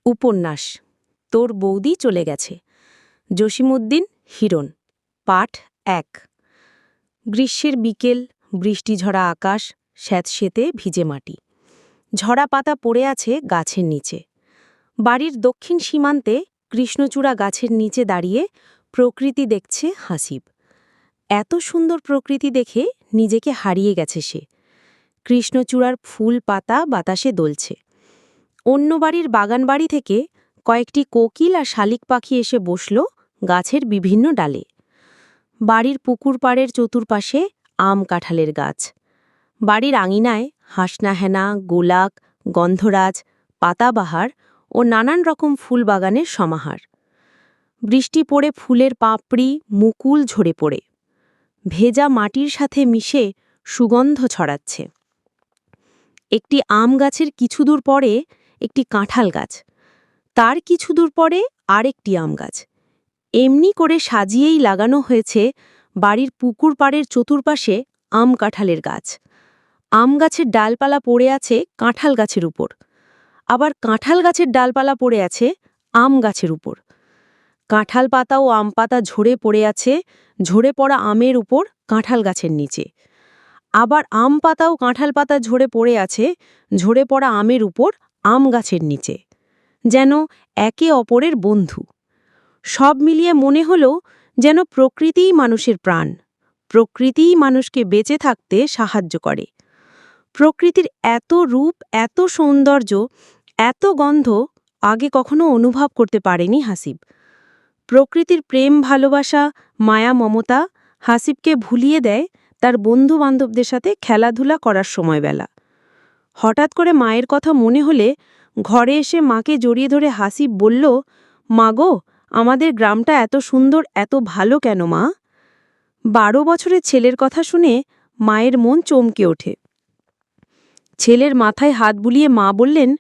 উপন্যাস তোর বৌদি চলে গেছে। জসিমউদ্দিন হিরণ। পাঠ ১। গ্রীষ্মের বিকেল, বৃষ্টিঝরা আকাশ, স্যাঁতসেঁতে ভিজে মাটি। ঝরা পাতা পড়ে আছে গাছের নিচে। বাড়ির দক্ষিণ সীমান্তে কৃষ্ণচূড়া গাছের নিচে দাঁড়িয়ে প্রকৃতি দেখছে হাসিব। এত সুন্দর প্রকৃতি দেখে নিজেকে হারিয়ে গেছে সে। কৃষ্ণচূড়ার ফুল পাতা বাতাসে দোলছে। অন্য বাড়ির বাগানবাড়ি থেকে কয়েকটি কোকিল আর শালিক পাখি এসে বসল গাছের বিভিন্ন ডালে। বাড়ির পুকুর পাড়ের চতুর্পাশে আম কাঁঠালের গাছ। বাড়ির আঙিনায় হাসনাহেনা, গোলাক, গন্ধরাজ, পাতাবাহার ও নানান রকম ফুল বাগানের সমাহার। বৃষ্টি পড়ে ফুলের পাপড়ি মুকুল ঝরে পড়ে ভেজা মাটির সাথে মিশে সুগন্ধ ছড়াচ্ছে। একটি আম গাছের কিছু দূর পরে একটি কাঁঠাল গাছ, তার কিছু দূর পরে আরেকটি আম গাছ। এমনি করে সাজিয়েই লাগানো হয়েছে বাড়ির পুকুর পাড়ের চতুর্পাশে আম কাঁঠালের গাছ। আম গাছের ডালপালা পড়ে আছে কাঁঠাল গাছের উপর, আবার কাঁঠাল গাছের ডালপালা পড়ে আছে আম গাছের উপর। কাঁঠাল পাতা ও আম পাতা ঝরে পড়ে আছে ঝরে পড়া আমের উপর কাঁঠাল গাছের নিচে। আবার আম পাতা ও কাঁঠাল পাতা ঝরে পড়ে আছে ঝরে পড়া আমের উপর আম গাছের নিচে, যেন একে অপরের বন্ধু। সব মিলিয়ে মনে হল যেন প্রকৃতিই মানুষের প্রাণ, প্রকৃতিই মানুষকে বেঁচে থাকতে সাহায্য করে। প্রকৃতির এত রূপ, এত সৌন্দর্য, এত গন্ধ আগে কখনো অনুভব করতে পারেনি হাসিব। প্রকৃতির প্রেম, ভালোবাসা, মায়া, মমতা হাসিবকে ভুলিয়ে দেয় তার বন্ধু-বান্ধবদের সাথে খেলাধুলা করার সময়বেলা। হঠাৎ করে মায়ের কথা মনে হলে ঘরে এসে মাকে জড়িয়ে ধরে হাসিব বলল, মা গো, আমাদের গ্রামটা এত সুন্দর, এত ভালো কেন মা? 12 বছরের ছেলের কথা শুনে মায়ের মন চমকে ওঠে। ছেলের মাথায় হাত বুলিয়ে মা বললেন,